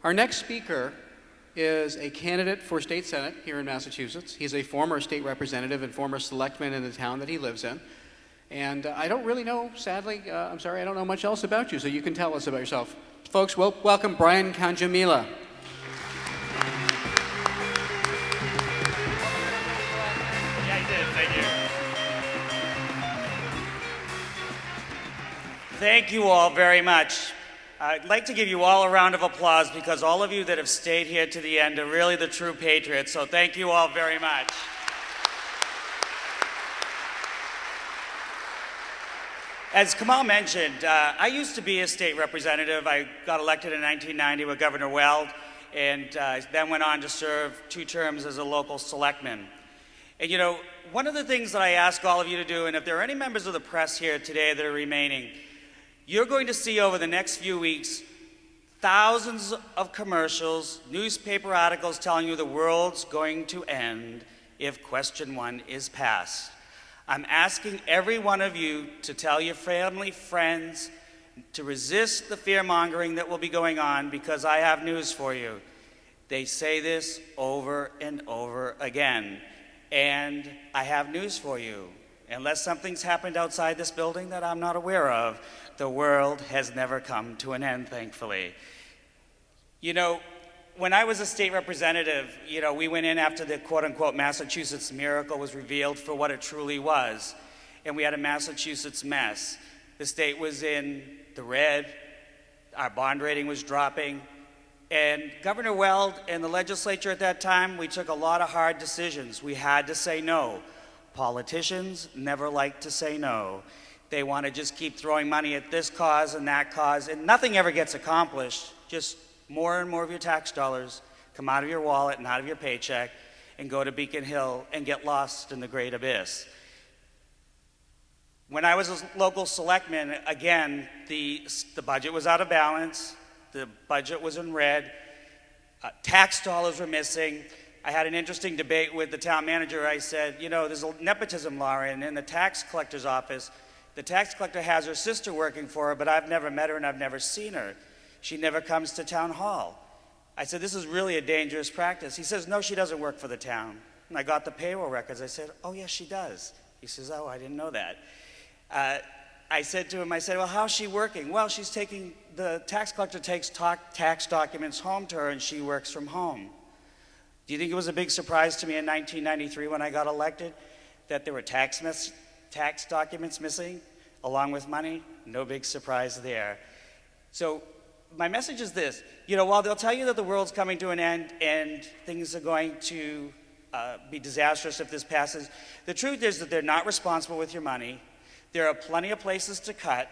Our next speaker is a candidate for state senate here in Massachusetts. He's a former state representative and former selectman in the town that he lives in. And I don't really know, sadly, I'm sorry, I don't know much else about you, so you can tell us about yourself. Folks, welcome Brion Cangiamila. Yeah, you did. Thank you. Thank you all very much. I'd like to give you all a round of applause because all of you that have stayed here to the end are really the true patriots, so thank you all very much. As Kamal mentioned, I used to be a state representative. I got elected in 1990 with Governor Weld, and then went on to serve 2 terms as a local selectman. And you know, one of the things that I ask all of you to do, and if there are any members of the press here today that are remaining, you're going to see over the next few weeks thousands of commercials, newspaper articles telling you the world's going to end if question 1 is passed. I'm asking every one of you to tell your family, friends, to resist the fear-mongering that will be going on, because I have news for you. They say this over and over again, and I have news for you. Unless something's happened outside this building that I'm not aware of, the world has never come to an end, thankfully. You know, when I was a state representative, you know, we went in after the quote-unquote Massachusetts miracle was revealed for what it truly was, and we had a Massachusetts mess. The state was in the red, our bond rating was dropping, and Governor Weld and the legislature at that time, we took a lot of hard decisions. We had to say no. Politicians never like to say no. They want to just keep throwing money at this cause and that cause, and nothing ever gets accomplished. Just more and more of your tax dollars come out of your wallet and out of your paycheck and go to Beacon Hill and get lost in the great abyss. When I was a local selectman, again, the budget was out of balance, the budget was in red, tax dollars were missing. I had an interesting debate with the town manager. I said, you know, there's a nepotism law in the tax collector's office. The tax collector has her sister working for her, but I've never met her and I've never seen her. She never comes to town hall. I said, this is really a dangerous practice. He says, no, she doesn't work for the town. And I got the payroll records. I said, oh, yes, she does. He says, oh, I didn't know that. I said to him, well, how's she working? Well, she's taking, the tax collector takes tax documents home to her and she works from home. Do you think it was a big surprise to me in 1993 when I got elected that there were tax documents missing along with money? No big surprise there. So my message is this, you know, while they'll tell you that the world's coming to an end and things are going to be disastrous if this passes, the truth is that they're not responsible with your money. There are plenty of places to cut,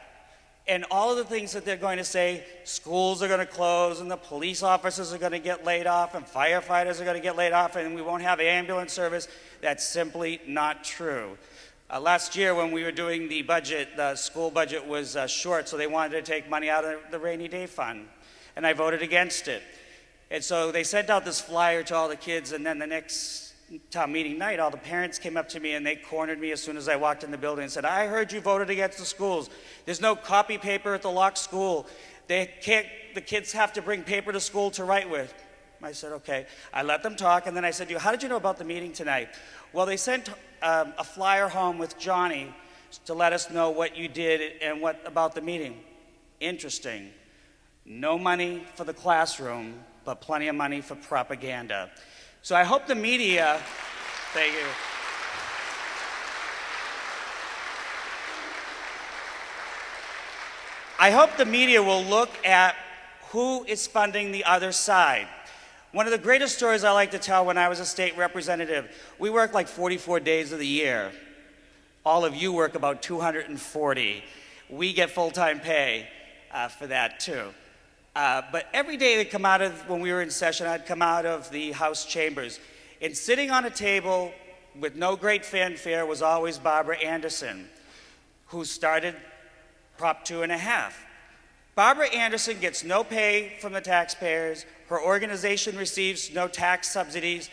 and all of the things that they're going to say, schools are going to close and the police officers are going to get laid off and firefighters are going to get laid off and we won't have ambulance service, that's simply not true. Last year when we were doing the budget, the school budget was short, so they wanted to take money out of the rainy day fund, and I voted against it. And so they sent out this flyer to all the kids, and then the next town meeting night, all the parents came up to me and they cornered me as soon as I walked in the building and said, I heard you voted against the schools. There's no copy paper at the locked school. The kids have to bring paper to school to write with. I said, okay. I let them talk, and then I said, how did you know about the meeting tonight? Well, they sent a flyer home with Johnny to let us know what you did and what about the meeting. Interesting. No money for the classroom, but plenty of money for propaganda. So I hope the media, thank you. I hope the media will look at who is funding the other side. One of the greatest stories I like to tell when I was a state representative, we work like 44 days of the year. All of you work about 240. We get full-time pay for that too. But every day they'd come out of, when we were in session, I'd come out of the House chambers, and sitting on a table with no great fanfare was always Barbara Anderson, who started Prop 2.5. Barbara Anderson gets no pay from the taxpayers. Her organization receives no tax subsidies.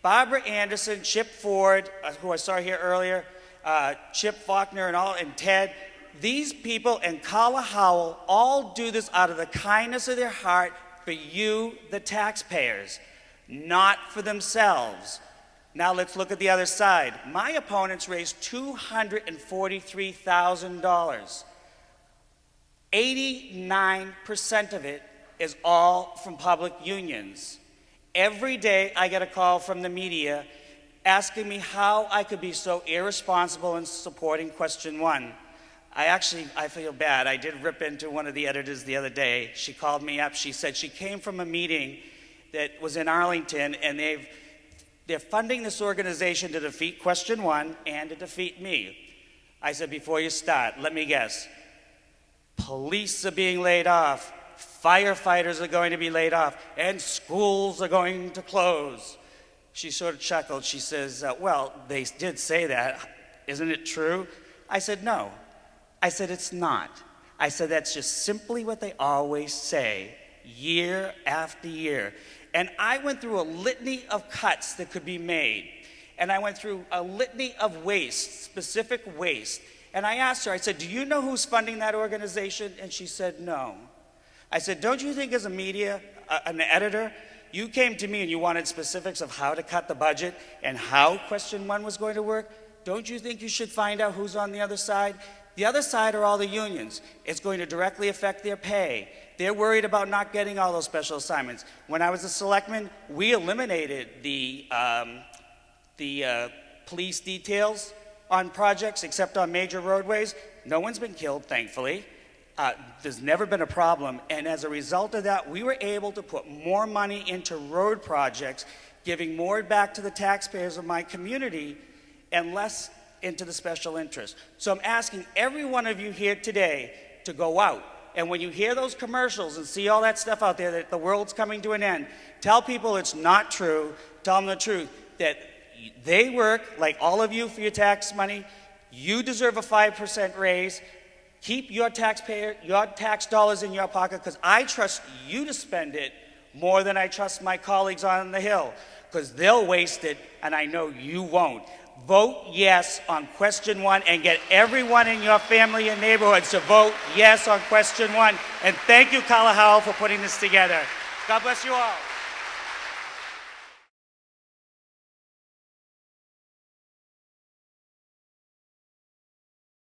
Barbara Anderson, Chip Ford, who I saw here earlier, Chip Faulkner and Ted, these people and Carla Howell all do this out of the kindness of their heart for you, the taxpayers, not for themselves. Now let's look at the other side. My opponents raised $243,000. 89% of it is all from public unions. Every day I get a call from the media asking me how I could be so irresponsible in supporting question one. I feel bad. I did rip into one of the editors the other day. She called me up. She said she came from a meeting that was in Arlington, and they're funding this organization to defeat question one and to defeat me. I said, before you start, let me guess. Police are being laid off, firefighters are going to be laid off, and schools are going to close. She sort of chuckled. She says, well, they did say that. Isn't it true? I said, no. I said, it's not. I said, that's just simply what they always say, year after year. And I went through a litany of cuts that could be made. And I went through a litany of waste, specific waste. And I asked her, I said, do you know who's funding that organization? And she said, no. I said, don't you think as a media, an editor, you came to me and you wanted specifics of how to cut the budget and how question one was going to work? Don't you think you should find out who's on the other side? The other side are all the unions. It's going to directly affect their pay. They're worried about not getting all those special assignments. When I was a selectman, we eliminated the police details on projects except on major roadways. No one's been killed, thankfully. There's never been a problem, and as a result of that, we were able to put more money into road projects, giving more back to the taxpayers of my community and less into the special interest. So I'm asking every one of you here today to go out, and when you hear those commercials and see all that stuff out there that the world's coming to an end, tell people it's not true. Tell them the truth, that they work like all of you for your tax money. You deserve a 5% raise. Keep your tax dollars in your pocket, because I trust you to spend it more than I trust my colleagues on the Hill, because they'll waste it, and I know you won't. Vote yes on question one, and get everyone in your family and neighborhoods to vote yes on question one. And thank you, Kalahau, for putting this together. God bless you all.